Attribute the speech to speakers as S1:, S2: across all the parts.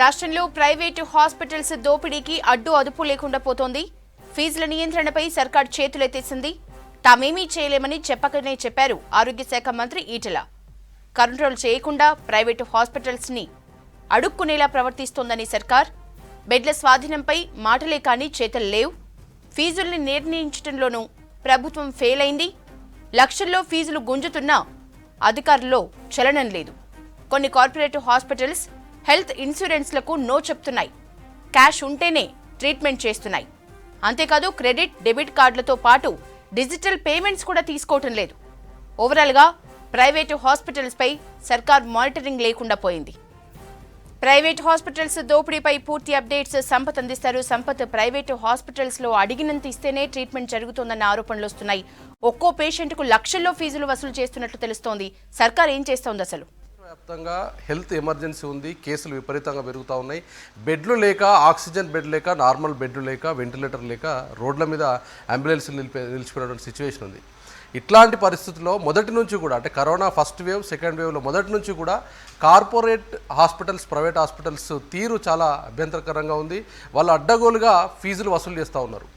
S1: రాష్ట్రంలో private hospitals దోపిడీకి అడ్డు అదుపు లేకుండా పోతోంది. ఫీజుల నియంత్రణపై సర్కార్ చేతులెత్తేసింది. తామేమీ చేయలేమని చెప్పకనే చెప్పారు ఆరోగ్య శాఖ మంత్రి ఈటెల. కంట్రోల్ చేయకుండా ప్రైవేటు హాస్పిటల్స్ ని అడుక్కునేలా ప్రవర్తిస్తోందని సర్కార్. బెడ్ల స్వాధీనంపై మాటలే కానీ చేతలు లేవు. ఫీజుల్ని నిర్ణయించడంలోనూ ప్రభుత్వం ఫెయిల్ అయింది. లక్షల్లో ఫీజులు గుంజుతున్నా అధికారుల్లో చలనం లేదు. కొన్ని కార్పొరేట్ హాస్పిటల్స్ హెల్త్ ఇన్సూరెన్స్లకు నో చెప్తున్నాయి. క్యాష్ ఉంటేనే ట్రీట్మెంట్ చేస్తున్నాయి. అంతేకాదు క్రెడిట్ డెబిట్ కార్డులతో పాటు డిజిటల్ పేమెంట్స్ కూడా తీసుకోవటం లేదు. ఓవరాల్గా ప్రైవేటు హాస్పిటల్స్పై సర్కార్ మానిటరింగ్ లేకుండా పోయింది. ప్రైవేట్ హాస్పిటల్స్ దోపిడీపై పూర్తి అప్డేట్స్ సంపత్ అందిస్తారు. సంపత్, ప్రైవేటు హాస్పిటల్స్లో అడిగినంత ఇస్తేనే ట్రీట్మెంట్ జరుగుతోందన్న ఆరోపణలు వస్తున్నాయి. ఒక్కో పేషెంట్కు లక్షల్లో ఫీజులు వసూలు చేస్తున్నట్లు తెలుస్తోంది. సర్కార్ ఏం చేస్తోంది అసలు?
S2: వ్యాప్తంగా హెల్త్ ఎమర్జెన్సీ ఉంది. కేసులు విపరీతంగా పెరుగుతూ ఉన్నాయి. బెడ్లు లేక, ఆక్సిజన్ బెడ్ లేక, నార్మల్ బెడ్లు లేక, వెంటిలేటర్ లేక రోడ్ల మీద అంబులెన్స్లు నిలిచిపోయినటువంటి సిచ్యువేషన్ ఉంది. ఇట్లాంటి పరిస్థితుల్లో మొదటి నుంచి కూడా, అంటే కరోనా ఫస్ట్ వేవ్ సెకండ్ వేవ్లో మొదటి నుంచి కూడా కార్పొరేట్ హాస్పిటల్స్, ప్రైవేట్ హాస్పిటల్స్ తీరు చాలా అభ్యంతరకరంగా ఉంది. వాళ్ళు అడ్డగోలుగా ఫీజులు వసూలు చేస్తూ ఉన్నారు.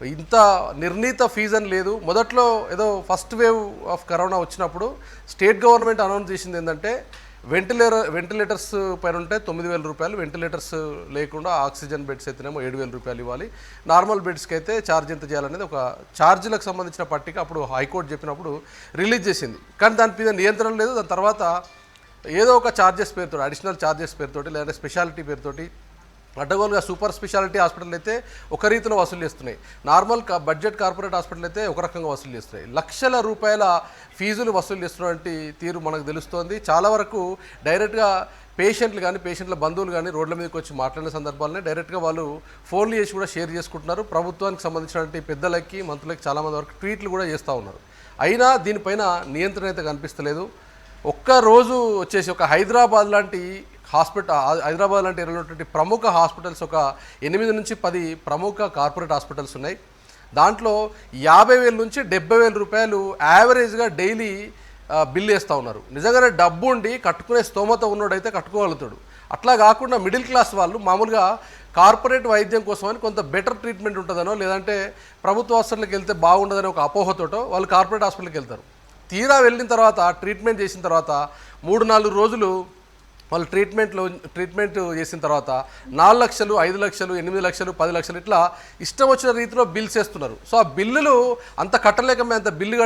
S2: ఇంత నిర్ణీత ఫీజు అని లేదు. మొదట్లో ఏదో ఫస్ట్ వేవ్ ఆఫ్ కరోనా వచ్చినప్పుడు స్టేట్ గవర్నమెంట్ అనౌన్స్ చేసింది ఏంటంటే వెంటిలేటర్స్ పైన ఉంటే 9,000 రూపాయలు, వెంటిలేటర్స్ లేకుండా ఆక్సిజన్ బెడ్స్ అయితేనేమో 7,000 రూపాయలు ఇవ్వాలి, నార్మల్ బెడ్స్కి అయితే ఛార్జ్ ఎంత చేయాలనేది ఒక ఛార్జీలకు సంబంధించిన పట్టిక అప్పుడు హైకోర్టు చెప్పినప్పుడు రిలీజ్ చేసింది. కానీ దాని మీద నియంత్రణ లేదు. దాని తర్వాత ఏదో ఒక ఛార్జెస్ పేరుతో, అడిషనల్ ఛార్జెస్ పేరుతోటి, లేదంటే స్పెషాలిటీ పేరుతోటి అడ్డగోలుగా సూపర్ స్పెషాలిటీ హాస్పిటల్ అయితే ఒక రీతిలో వసూలు చేస్తున్నాయి. నార్మల్ బడ్జెట్ కార్పొరేట్ హాస్పిటల్ అయితే ఒక రకంగా వసూలు చేస్తున్నాయి. లక్షల రూపాయల ఫీజులు వసూలు చేస్తున్నటువంటి తీరు మనకు తెలుస్తోంది. చాలా వరకు డైరెక్ట్గా పేషెంట్లు కానీ, పేషెంట్ల బంధువులు కానీ రోడ్ల మీదకి వచ్చి మాట్లాడిన సందర్భాలనే డైరెక్ట్గా వాళ్ళు ఫోన్లు చేసి కూడా షేర్ చేసుకుంటున్నారు. ప్రభుత్వానికి సంబంధించినటువంటి పెద్దలకి, మంత్రులకి చాలామంది వరకు ట్వీట్లు కూడా చేస్తూ ఉన్నారు. అయినా దీనిపైన నియంత్రణ అయితే కనిపిస్తలేదు. ఒక్కరోజు వచ్చేసి ఒక హైదరాబాద్ లాంటి హైదరాబాద్ లాంటి ఏరియాలో ప్రముఖ హాస్పిటల్స్ ఒక 8 నుంచి 10 ప్రముఖ కార్పొరేట్ హాస్పిటల్స్ ఉన్నాయి. దాంట్లో 50,000 నుంచి 70,000 రూపాయలు యావరేజ్గా డైలీ బిల్ వేస్తూ ఉన్నారు. నిజంగానే డబ్బు ఉండి కట్టుకునే స్తోమత ఉన్నోడైతే కట్టుకోగలుగుతాడు. అట్లా కాకుండా మిడిల్ క్లాస్ వాళ్ళు మామూలుగా కార్పొరేట్ వైద్యం కోసమని కొంత బెటర్ ట్రీట్మెంట్ ఉంటుందనో, లేదంటే ప్రభుత్వ హాస్పిటల్కి వెళ్తే బాగుండదని ఒక అపోహతోటో వాళ్ళు కార్పొరేట్ హాస్పిటల్కి వెళ్తారు. తీరా వెళ్ళిన తర్వాత ట్రీట్మెంట్ చేసిన తర్వాత 3-4 రోజులు వాళ్ళు ట్రీట్మెంట్ చేసిన తర్వాత 4 లక్షలు, 5 లక్షలు, 8 లక్షలు, 10 లక్షలు ఇట్లా ఇష్టం వచ్చిన రీతిలో బిల్స్ వేస్తున్నారు. సో ఆ బిల్లులు అంత కట్టలేక మేము అంత బిల్లు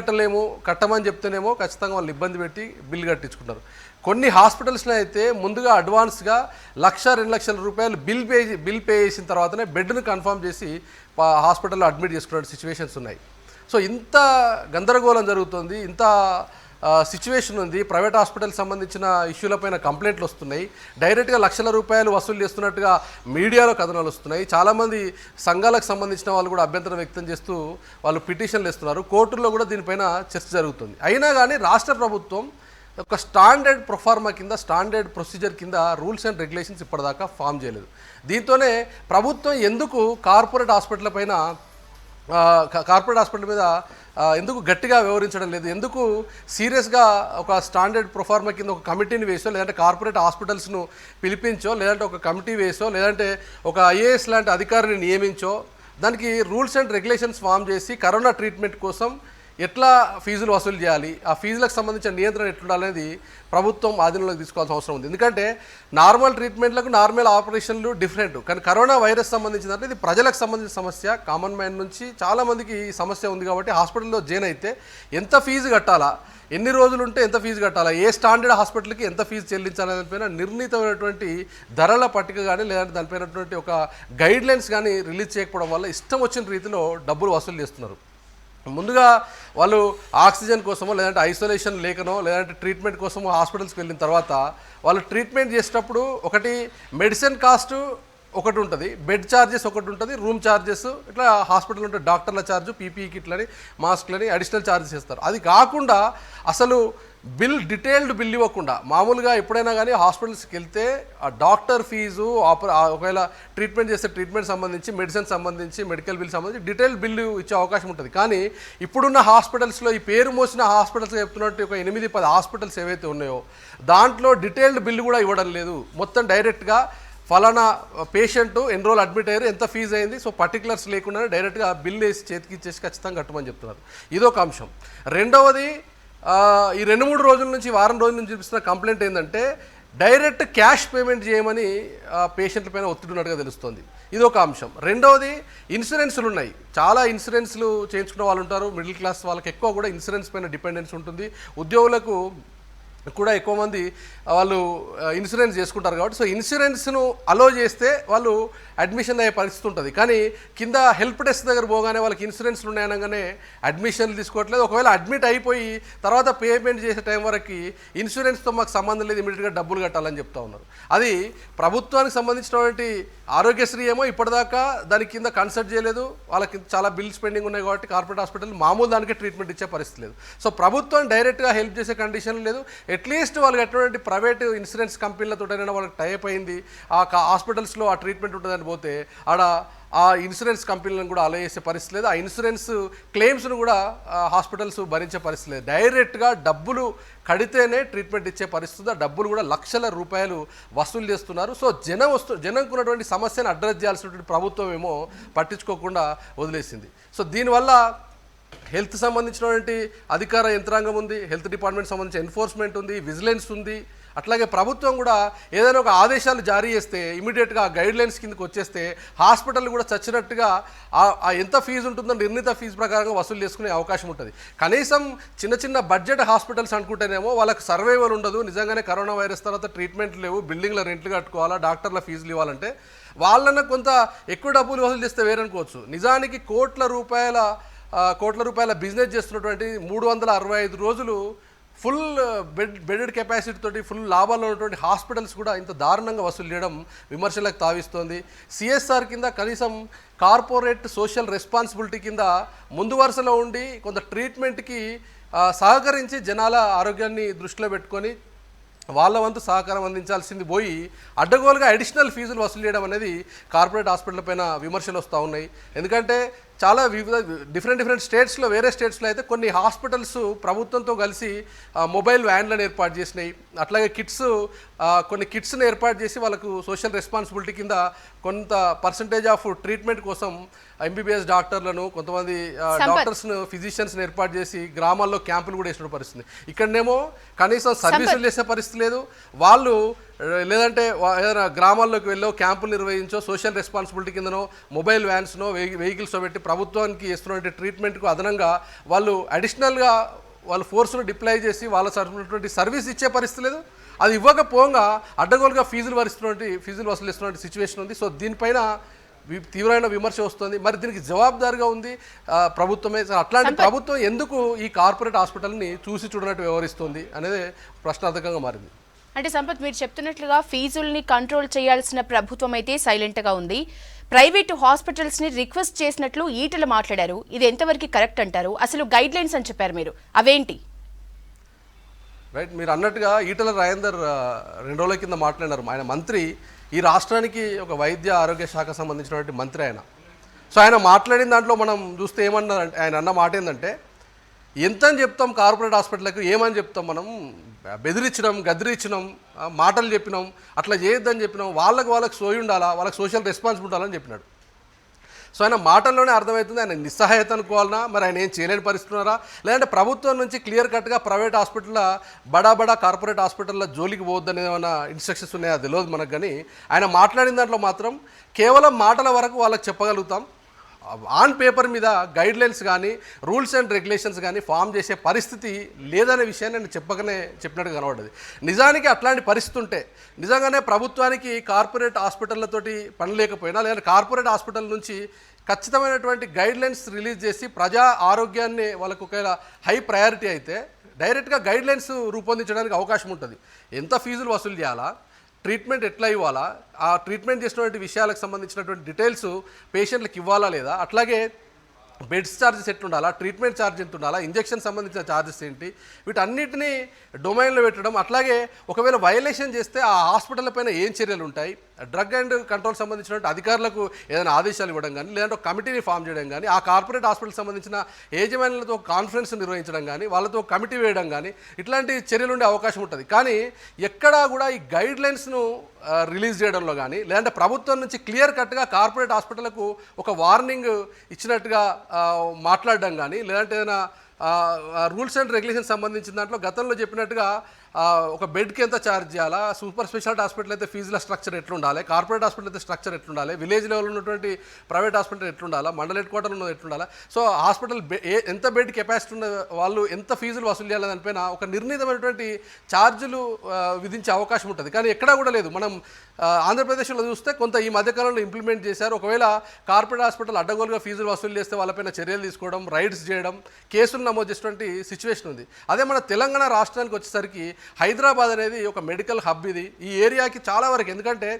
S2: కట్టమని చెప్తేనేమో ఖచ్చితంగా వాళ్ళు ఇబ్బంది పెట్టి బిల్లు కట్టించుకుంటారు. కొన్ని హాస్పిటల్స్లో అయితే ముందుగా అడ్వాన్స్గా 1-2 లక్షల రూపాయలు బిల్ పే చేసిన తర్వాతనే బెడ్ను కన్ఫర్మ్ చేసి హాస్పిటల్లో అడ్మిట్ చేసుకునే సిచ్యువేషన్స్ ఉన్నాయి. సో ఇంత గందరగోళం జరుగుతుంది, ఇంత సిచ్యువేషన్ ఉంది. ప్రైవేట్ హాస్పిటల్కి సంబంధించిన ఇష్యూలపైన కంప్లైంట్లు వస్తున్నాయి. డైరెక్ట్గా లక్షల రూపాయలు వసూలు చేస్తున్నట్టుగా మీడియాలో కథనాలు వస్తున్నాయి. చాలామంది సంఘాలకు సంబంధించిన వాళ్ళు కూడా అభ్యంతరం వ్యక్తం చేస్తూ వాళ్ళు పిటిషన్లు ఇస్తున్నారు. కోర్టుల్లో కూడా దీనిపైన చర్చ జరుగుతుంది. అయినా కానీ రాష్ట్ర ప్రభుత్వం ఒక స్టాండర్డ్ ప్రొఫార్మా కింద, స్టాండర్డ్ ప్రొసీజర్ కింద రూల్స్ అండ్ రెగ్యులేషన్స్ ఇప్పటిదాకా ఫామ్ చేయలేదు. దీంతోనే ప్రభుత్వం ఎందుకు కార్పొరేట్ హాస్పిటల్ మీద ఎందుకు గట్టిగా వ్యవహరించడం లేదు, ఎందుకు సీరియస్గా ఒక స్టాండర్డ్ ప్రొఫార్మా కింద ఒక కమిటీని వేసో, లేదంటే కార్పొరేట్ హాస్పిటల్స్ను పిలిపించో, లేదంటే ఒక కమిటీ వేసో, లేదంటే ఒక ఐఏఎస్ లాంటి అధికారిని నియమించో, దానికి రూల్స్ అండ్ రెగ్యులేషన్స్ ఫామ్ చేసి కరోనా ట్రీట్మెంట్ కోసం ఎట్లా ఫీజులు వసూలు చేయాలి, ఆ ఫీజులకు సంబంధించిన నియంత్రణ ఎట్లుండాలనేది ప్రభుత్వం ఆధీనంలోకి తీసుకోవాల్సిన అవసరం ఉంది. ఎందుకంటే నార్మల్ ట్రీట్మెంట్లకు, నార్మల్ ఆపరేషన్లు డిఫరెంట్. కానీ కరోనా వైరస్ సంబంధించిందంటే ఇది ప్రజలకు సంబంధించిన సమస్య. కామన్ మ్యాన్ నుంచి చాలామందికి ఈ సమస్య ఉంది. కాబట్టి హాస్పిటల్లో జాయిన్ అయితే ఎంత ఫీజు కట్టాలా, ఎన్ని రోజులు ఉంటే ఎంత ఫీజు కట్టాలా, ఏ స్టాండర్డ్ హాస్పిటల్కి ఎంత ఫీజు చెల్లించాలనే దానిపైన నిర్ణీతమైనటువంటి ధరల పట్టిక కానీ, లేదంటే దానిపైనటువంటి ఒక గైడ్ లైన్స్ కానీ రిలీజ్ చేయకపోవడం వల్ల ఇష్టం వచ్చిన రీతిలో డబ్బులు వసూలు చేస్తున్నారు. ముందుగా వాళ్ళు ఆక్సిజన్ కోసమో, లేదంటే ఐసోలేషన్ లేకనో, లేదంటే ట్రీట్మెంట్ కోసమో హాస్పిటల్స్కి వెళ్ళిన తర్వాత వాళ్ళు ట్రీట్మెంట్ చేసేటప్పుడు ఒకటి మెడిసిన్ కాస్ట్ ఒకటి ఉంటుంది, బెడ్ ఛార్జెస్ ఒకటి ఉంటుంది, రూమ్ ఛార్జెస్, ఇట్లా హాస్పిటల్ ఉంటే డాక్టర్ల ఛార్జు, పీపీఈ కిట్లని, మాస్క్లని అడిషనల్ ఛార్జెస్ ఇస్తారు. అది కాకుండా అసలు డీటెయిల్డ్ బిల్ ఇవ్వకుండా మామూలుగా ఎప్పుడైనా కానీ హాస్పిటల్స్కి వెళ్తే ఆ డాక్టర్ ఫీజు, ఒకవేళ ట్రీట్మెంట్ చేసే ట్రీట్మెంట్ సంబంధించి, మెడిసిన్ సంబంధించి, మెడికల్ బిల్ సంబంధించి డీటెయిల్డ్ బిల్లు ఇచ్చే అవకాశం ఉంటుంది. కానీ ఇప్పుడున్న హాస్పిటల్స్లో ఈ పేరు మోసిన హాస్పిటల్స్ చెప్తున్నట్టు ఒక 8-10 హాస్పిటల్స్ ఏవైతే ఉన్నాయో దాంట్లో డీటెయిల్డ్ బిల్లు కూడా ఇవ్వడం లేదు. మొత్తం డైరెక్ట్గా ఫలానా పేషెంట్ ఎన్రోల్ అడ్మిట్ అయ్యారు, ఎంత ఫీజు అయింది, సో పర్టికులర్స్ లేకుండా డైరెక్ట్గా బిల్ వేసి చేతికి ఇచ్చేసి ఖచ్చితంగా కట్టమని చెప్తున్నారు. ఇదొక అంశం. రెండవది, ఈ 2-3 రోజుల నుంచి, వారం రోజుల నుంచి చూపిస్తున్న కంప్లైంట్ ఏంటంటే డైరెక్ట్ క్యాష్ పేమెంట్ చేయమని పేషెంట్ల పైన ఒత్తిడి ఉన్నట్టుగా తెలుస్తుంది. ఇదొక అంశం. రెండవది, ఇన్సూరెన్స్లు ఉన్నాయి. చాలా ఇన్సూరెన్స్లు చేయించుకున్న వాళ్ళు ఉంటారు. మిడిల్ క్లాస్ వాళ్ళకి ఎక్కువ కూడా ఇన్సూరెన్స్ పైన డిపెండెన్స్ ఉంటుంది. ఉద్యోగులకు కూడా ఎక్కువ మంది వాళ్ళు ఇన్సూరెన్స్ చేసుకుంటారు కాబట్టి, సో ఇన్సూరెన్స్ను అలో చేస్తే వాళ్ళు అడ్మిషన్ అయ్యే పరిస్థితి ఉంటుంది. కానీ కింద హెల్ప్ డెస్క్ దగ్గర పోగానే వాళ్ళకి ఇన్సూరెన్స్లు ఉన్నాయనగానే అడ్మిషన్లు తీసుకోవట్లేదు. ఒకవేళ అడ్మిట్ అయిపోయి తర్వాత పేమెంట్ చేసే టైం వరకు ఇన్సూరెన్స్తో మాకు సంబంధం లేదు, ఇమీడియట్గా డబ్బులు కట్టాలని చెప్తా ఉన్నారు. అది ప్రభుత్వానికి సంబంధించినటువంటి ఆరోగ్యశ్రీ ఏమో ఇప్పటిదాకా దాని కింద కన్సల్ట్ చేయలేదు. వాళ్ళకి చాలా బిల్స్ పెండింగ్ ఉన్నాయి కాబట్టి కార్పొరేట్ హాస్పిటల్ మామూలు దానికే ట్రీట్మెంట్ ఇచ్చే పరిస్థితి లేదు. సో ప్రభుత్వం డైరెక్ట్గా హెల్ప్ చేసే కండిషన్ లేదు. అట్లీస్ట్ వాళ్ళకి ఎటువంటి ప్రైవేట్ ఇన్సూరెన్స్ కంపెనీలతోటైనా వాళ్ళకి టైప్ అయింది, ఆ హాస్పిటల్స్లో ఆ ట్రీట్మెంట్ ఉంటుందని పోతే ఆడ ఆ ఇన్సూరెన్స్ కంపెనీలను కూడా అలో చేసే పరిస్థితి లేదు. ఆ ఇన్సూరెన్స్ క్లెయిమ్స్ను కూడా హాస్పిటల్స్ భరించే పరిస్థితి లేదు. డైరెక్ట్గా డబ్బులు కడితేనే ట్రీట్మెంట్ ఇచ్చే పరిస్థితి. ఆ డబ్బులు కూడా లక్షల రూపాయలు వసూలు చేస్తున్నారు. సో జనంకు ఉన్నటువంటి సమస్యను అడ్రస్ చేయాల్సినటువంటి ప్రభుత్వం ఏమో పట్టించుకోకుండా వదిలేసింది. సో దీనివల్ల హెల్త్ సంబంధించినటువంటి అధికార యంత్రాంగం ఉంది, హెల్త్ డిపార్ట్మెంట్ సంబంధించిన ఎన్ఫోర్స్మెంట్ ఉంది, విజిలెన్స్ ఉంది. అట్లాగే ప్రభుత్వం కూడా ఏదైనా ఒక ఆదేశాలు జారీ చేస్తే ఇమీడియట్గా గైడ్లైన్స్ కిందకి వచ్చేస్తే హాస్పిటల్ కూడా చచ్చినట్టుగా ఎంత ఫీజు ఉంటుందో నిర్ణీత ఫీజు ప్రకారంగా వసూలు చేసుకునే అవకాశం ఉంటుంది. కనీసం చిన్న బడ్జెట్ హాస్పిటల్స్ అనుకుంటేనేమో వాళ్ళకి సర్వైవల్ ఉండదు. నిజంగానే కరోనా వైరస్ తర్వాత ట్రీట్మెంట్ లేవు, బిల్డింగ్ల రెంట్లు కట్టుకోవాలా, డాక్టర్ల ఫీజులు ఇవ్వాలంటే వాళ్ళన్న కొంత ఎక్కువ డబ్బులు వసూలు చేస్తే వేరనుకోవచ్చు. నిజానికి కోట్ల రూపాయల బిజినెస్ చేస్తున్నటువంటి 365 రోజులు ఫుల్ బెడెడ్ కెపాసిటీ తోటి ఫుల్ లాభాల్లో ఉన్నటువంటి హాస్పిటల్స్ కూడా ఇంత దారుణంగా వసూలు చేయడం విమర్శలకు తావిస్తోంది. సిఎస్ఆర్ కింద కనీసం కార్పొరేట్ సోషల్ రెస్పాన్సిబిలిటీ కింద ముందు వరుసలో ఉండి కొంత ట్రీట్మెంట్కి సహకరించి జనాల ఆరోగ్యాన్ని దృష్టిలో పెట్టుకొని వాళ్ళ వంతు సహకారం అందించాల్సింది పోయి అడ్డగోలుగా అడిషనల్ ఫీజులు వసూలు చేయడం అనేది కార్పొరేట్ హాస్పిటల్ పైన విమర్శలు వస్తూ ఉన్నాయి. ఎందుకంటే చాలా వివిధ డిఫరెంట్ స్టేట్స్లో, వేరే స్టేట్స్లో అయితే కొన్ని హాస్పిటల్స్ ప్రభుత్వంతో కలిసి మొబైల్ వ్యాన్లను ఏర్పాటు చేసినాయి. అట్లాగే కొన్ని కిట్స్ని ఏర్పాటు చేసి వాళ్ళకు సోషల్ రెస్పాన్సిబిలిటీ కింద కొంత పర్సంటేజ్ ఆఫ్ ట్రీట్మెంట్ కోసం ఎంబీబీఎస్ డాక్టర్లను, కొంతమంది డాక్టర్స్ను, ఫిజిషియన్స్ని ఏర్పాటు చేసి గ్రామాల్లో క్యాంపులు కూడా వేసిన పరిస్థితి. ఇక్కడనేమో కనీసం సర్వీసులు చేసే పరిస్థితి లేదు. వాళ్ళు లేదంటే ఏదైనా గ్రామాల్లోకి వెళ్ళో క్యాంపులు నిర్వహించో సోషల్ రెస్పాన్సిబిలిటీ కిందనో మొబైల్ వ్యాన్స్నో వెహికల్స్లో పెట్టి ప్రభుత్వానికి ఇస్తున్నటువంటి ట్రీట్మెంట్కు అదనంగా వాళ్ళు అడిషనల్గా ఫోర్స్ను డిప్లాయ్ చేసి వాళ్ళ సరిపోయినటువంటి సర్వీస్ ఇచ్చే పరిస్థితి లేదు. అది ఇవ్వకపోగా అడ్డగోలుగా ఫీజులు వసూలిస్తున్నటువంటి సిచ్యువేషన్ ఉంది. సో దీనిపైన తీవ్రమైన విమర్శ వస్తుంది. మరి దీనికి జవాబుదారిగా ఉంది ప్రభుత్వమే. అట్లాంటి ప్రభుత్వం ఎందుకు ఈ కార్పొరేట్ హాస్పిటల్ని చూసి చూడనట్టు వ్యవహరిస్తుంది అనేది ప్రశ్నార్థకంగా మారింది.
S1: అంటే సంపత్, మీరు చెప్తున్నట్లుగా ఫీజుల్ని కంట్రోల్ చేయాల్సిన ప్రభుత్వం అయితే సైలెంట్గా ఉంది. ప్రైవేటు హాస్పిటల్స్ని రిక్వెస్ట్ చేసినట్లు ఈటెల మాట్లాడారు. ఇది ఎంతవరకు కరెక్ట్ అంటారు? అసలు గైడ్ లైన్స్ అని చెప్పారు మీరు, అవేంటి?
S2: రైట్, మీరు అన్నట్టుగా ఈటెల రాజేందర్ 2 రోజుల కింద మాట్లాడినారు. ఆయన మంత్రి, ఈ రాష్ట్రానికి ఒక వైద్య ఆరోగ్య శాఖ సంబంధించినటువంటి మంత్రి ఆయన. సో ఆయన మాట్లాడిన దాంట్లో మనం చూస్తే ఏమన్నారంటే, ఆయన అన్న మాట ఏంటంటే, ఎంత అని చెప్తాం కార్పొరేట్ హాస్పిటల్కి, ఏమని చెప్తాం మనం, బెదిరించినాం, గదిరించినాం, మాటలు చెప్పినాం, అట్లా చేయొద్దని చెప్పినాం, వాళ్ళకి సోయి ఉండాలా, వాళ్ళకి సోషల్ రెస్పాన్సిబిలిటీ ఉండాలని చెప్పినాడు. సో ఆయన మాటల్లోనే అర్థమవుతుంది ఆయన నిస్సహాయత అనుకోవాలన్నా, మరి ఆయన ఏం చేయలేని పరిస్థితున్నారా, లేదంటే ప్రభుత్వం నుంచి క్లియర్ కట్గా ప్రైవేట్ హాస్పిటల్ బడా కార్పొరేట్ హాస్పిటల్లో జోలికి పోవద్దని ఏమైనా ఇన్స్ట్రక్షన్స్ ఉన్నాయో తెలియదు మనకు. కానీ ఆయన మాట్లాడిన దాంట్లో మాత్రం కేవలం మాటల వరకు వాళ్ళకి చెప్పగలుగుతాం, ఆన్ పేపర్ మీద గైడ్లైన్స్ కానీ రూల్స్ అండ్ రెగ్యులేషన్స్ కానీ ఫామ్ చేసే పరిస్థితి లేదనే విషయాన్ని నేను చెప్పినట్టు కనబడ్డది. నిజానికి అట్లాంటి పరిస్థితి ఉంటే నిజంగానే ప్రభుత్వానికి కార్పొరేట్ హాస్పిటళ్లతోటి పని లేకపోయినా, లేదంటే కార్పొరేట్ హాస్పిటల్ నుంచి ఖచ్చితమైనటువంటి గైడ్లైన్స్ రిలీజ్ చేసి ప్రజా ఆరోగ్యాన్ని వాళ్ళకు ఒకవేళ హై ప్రయారిటీ అయితే డైరెక్ట్గా గైడ్లైన్స్ రూపొందించడానికి అవకాశం ఉంటుంది. ఎంత ఫీజులు వసూలు చేయాలా, ట్రీట్మెంట్ ఎట్లా ఇవ్వాలా, ఆ ట్రీట్మెంట్ చేసినటువంటి విషయాలకు సంబంధించినటువంటి డీటెయిల్స్ పేషెంట్లకు ఇవ్వాలా లేదా, అట్లాగే బెడ్స్ ఛార్జెస్ ఎట్లుండాలా, ట్రీట్మెంట్ ఛార్జ్ ఎంత ఉండాలా, ఇంజెక్షన్ సంబంధించిన ఛార్జెస్ ఏంటి, వీటన్నిటినీ డొమైన్లో పెట్టడం. అట్లాగే ఒకవేళ వయలేషన్ చేస్తే ఆ హాస్పిటల్ పైన ఏం చర్యలు ఉంటాయి, డ్రగ్ అండ్ కంట్రోల్ సంబంధించినటువంటి అధికారులకు ఏదైనా ఆదేశాలు ఇవ్వడం కానీ లేదంటే ఒక కమిటీని ఫామ్ చేయడం కానీ ఆ కార్పొరేట్ హాస్పిటల్ సంబంధించిన యజమానులతో కాన్ఫరెన్స్ నిర్వహించడం కానీ వాళ్ళతో కమిటీ వేయడం కానీ ఇట్లాంటి చర్యలు ఉండే అవకాశం ఉంటుంది. కానీ ఎక్కడా కూడా ఈ గైడ్ లైన్స్ను రిలీజ్ చేయడంలో కానీ లేదంటే ప్రభుత్వం నుంచి క్లియర్ కట్గా కార్పొరేట్ హాస్పిటల్కు ఒక వార్నింగ్ ఇచ్చినట్టుగా మాట్లాడడం కానీ లేదంటే ఏదైనా రూల్స్ అండ్ రెగ్యులేషన్ సంబంధించిన దాంట్లో గతంలో చెప్పినట్టుగా ఒక బెడ్కి ఎంత ఛార్జ్ చేయాలా, సూపర్ స్పెషాలిటీ హాస్పిటల్ అయితే ఫీజుల స్ట్రక్చర్ ఎట్లుండాలి, కార్పొరేట్ హాస్పిటల్ అయితే స్ట్రక్చర్ ఎట్లుండాలి, విలేజ్ లెవెల్ ఉన్నటువంటి ప్రైవేట్ హాస్పిటల్ ఎట్లుండాలా, మండల హెడ్ క్వార్టర్ ఉన్నది ఎట్లుండాలా, సో హాస్పిటల్ ఎంత బెడ్ కెపాసిటీ ఉన్న వాళ్ళు ఎంత ఫీజులు వసూలు చేయాలి దానిపైన ఒక నిర్ణీతమైనటువంటి ఛార్జీలు విధించే అవకాశం ఉంటుంది. కానీ ఎక్కడా కూడా లేదు. మనం ఆంధ్రప్రదేశ్లో చూస్తే కొంత ఈ మధ్యకాలంలో ఇంప్లిమెంట్ చేశారు. ఒకవేళ కార్పొరేట్ హాస్పిటల్ అడ్డగోలుగా ఫీజులు వసూలు చేస్తే వాళ్ళపైన చర్యలు తీసుకోవడం, రైడ్స్ చేయడం, కేసులు నమోదు చేసేటువంటి సిచ్యువేషన్ ఉంది. అదే మన తెలంగాణ రాష్ట్రానికి వచ్చేసరికి హైదరాబాద్ అనేది ఒక మెడికల్ హబ్. ఇది ఈ ఏరియాకి చాలా వరకు, ఎందుకంటే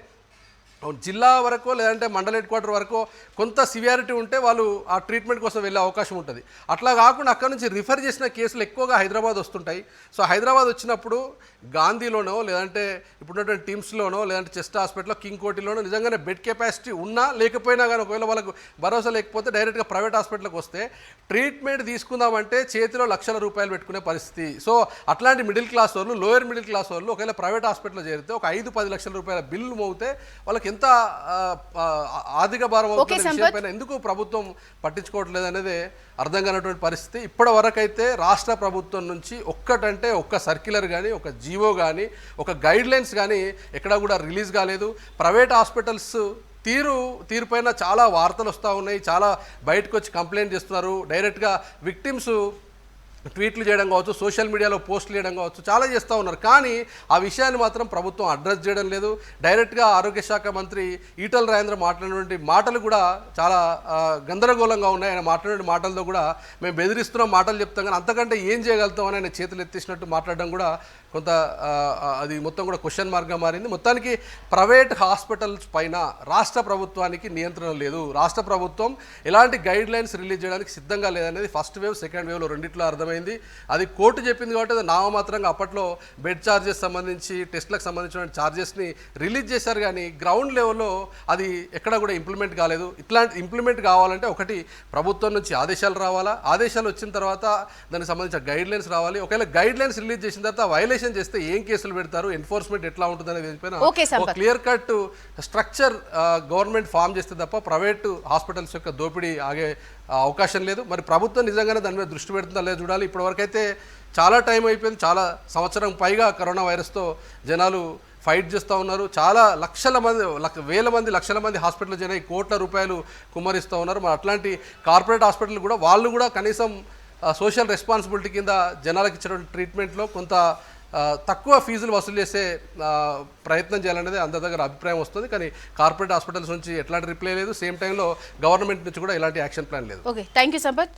S2: జిల్లా వరకు లేదంటే మండల హెడ్ క్వార్టర్ వరకు కొంత సివియారిటీ ఉంటే వాళ్ళు ఆ ట్రీట్మెంట్ కోసం వెళ్ళే అవకాశం ఉంటుంది. అట్లా కాకుండా అక్కడ నుంచి రిఫర్ చేసిన కేసులు ఎక్కువగా హైదరాబాద్ వస్తుంటాయి. సో హైదరాబాద్ వచ్చినప్పుడు గాంధీలోనో లేదంటే ఇప్పుడున్నటువంటి టీమ్స్లోనో లేదంటే చెస్ట్ హాస్పిటల్లో కింగ్ కోటిలోనో నిజంగానే బెడ్ కెపాసిటీ ఉన్నా లేకపోయినా కానీ ఒకవేళ వాళ్ళకు భరోసా లేకపోతే డైరెక్ట్గా ప్రైవేట్ హాస్పిటల్కి వస్తే ట్రీట్మెంట్ తీసుకుందామంటే చేతిలో లక్షల రూపాయలు పెట్టుకునే పరిస్థితి. సో అట్లాంటి మిడిల్ క్లాస్ వాళ్ళు, లోయర్ మిడిల్ క్లాస్ వాళ్ళు ఒకవేళ ప్రైవేట్ హాస్పిటల్లో చేరితే ఒక 5-10 లక్షల రూపాయల బిల్లు మోగితే వాళ్ళకి ఎంత ఆర్థిక భారం అవుతున్న విషయం పైన ఎందుకు ప్రభుత్వం పట్టించుకోవట్లేదు అనేది అర్థం కానటువంటి పరిస్థితి. ఇప్పటి వరకు అయితే రాష్ట్ర ప్రభుత్వం నుంచి ఒక్కటంటే ఒక్క సర్క్యులర్ కానీ, ఒక జీవో కానీ, ఒక గైడ్ లైన్స్ కానీ ఎక్కడా కూడా రిలీజ్ కాలేదు. ప్రైవేట్ హాస్పిటల్స్ తీరుపైన చాలా వార్తలు వస్తూ ఉన్నాయి, చాలా బయటకు వచ్చి కంప్లైంట్ చేస్తున్నారు. డైరెక్ట్గా విక్టిమ్స్ ట్వీట్లు చేయడం కావచ్చు, సోషల్ మీడియాలో పోస్టులు చేయడం కావచ్చు, చాలా చేస్తూ ఉన్నారు. కానీ ఆ విషయాన్ని మాత్రం ప్రభుత్వం అడ్రస్ చేయడం లేదు. డైరెక్ట్గా ఆరోగ్య శాఖ మంత్రి ఈటల రాజేంద్ర మాట్లాడినటువంటి మాటలు కూడా చాలా గందరగోళంగా ఉన్నాయి. ఆయన మాట్లాడిన మాటలతో కూడా మేము బెదిరిస్తున్నాం మాటలు చెప్తాం కానీ అంతకంటే ఏం చేయగలుగుతాం అని ఆయన చేతులు ఎత్తేసినట్టు మాట్లాడడం కూడా కొంత అది మొత్తం కూడా క్వశ్చన్ మార్క్గా మారింది. మొత్తానికి ప్రైవేట్ హాస్పిటల్స్ పైన రాష్ట్ర ప్రభుత్వానికి నియంత్రణ లేదు. రాష్ట్ర ప్రభుత్వం ఎలాంటి గైడ్ లైన్స్ రిలీజ్ చేయడానికి సిద్ధంగా లేదనేది ఫస్ట్ వేవ్, సెకండ్ వేవ్లో రెండిట్లో అర్థమైంది. అది కోర్టు చెప్పింది కాబట్టి అది నామమాత్రంగా అప్పట్లో బెడ్ ఛార్జెస్ సంబంధించి, టెస్ట్లకు సంబంధించిన ఛార్జెస్ని రిలీజ్ చేశారు. కానీ గ్రౌండ్ లెవెల్లో అది ఎక్కడ కూడా ఇంప్లిమెంట్ కాలేదు. ఇట్లాంటి ఇంప్లిమెంట్ కావాలంటే ఒకటి ప్రభుత్వం నుంచి ఆదేశాలు రావాలా, ఆదేశాలు వచ్చిన తర్వాత దానికి సంబంధించిన గైడ్ లైన్స్ రావాలి. ఒకవేళ గైడ్ లైన్స్ రిలీజ్ చేసిన తర్వాత వైలేషన్ చేస్తే ఏం కేసులు పెడతారు, ఎన్ఫోర్స్మెంట్ ఎట్లా ఉంటుంది అనే దీనిపైన clear cut structure government form చేస్తే తప్ప ప్రైవేట్ హాస్పిటల్స్ యొక్క దోపిడీ ఆగే అవకాశం లేదు. మరి ప్రభుత్వం నిజంగానే దాని మీద దృష్టి పెడుతుందా లేదా చూడాలి. ఇప్పటివరకైతే చాలా టైం అయిపోయింది. చాలా సంవత్సరం పైగా కరోనా వైరస్తో జనాలు ఫైట్ చేస్తూ ఉన్నారు. చాలా లక్షల మంది, వేల మంది, లక్షల మంది హాస్పిటల్ జన కోట్ల రూపాయలు కుమ్మరిస్తూ ఉన్నారు. మరి అట్లాంటి కార్పొరేట్ హాస్పిటల్ కూడా వాళ్ళు కూడా కనీసం సోషల్ రెస్పాన్సిబిలిటీ కింద జనాలకు ఇచ్చినటువంటి ట్రీట్మెంట్లో కొంత తక్కువ ఫీజులు వసూలు చేసే ప్రయత్నం చేయాలనేది అందరి దగ్గర అభిప్రాయం వస్తుంది. కానీ కార్పొరేట్ హాస్పిటల్స్ నుంచి ఎట్లాంటి రిప్లై లేదు, సేమ్ టైంలో గవర్నమెంట్ నుంచి కూడా ఎలాంటి యాక్షన్ ప్లాన్ లేదు.
S1: Okay, thank you Sampath.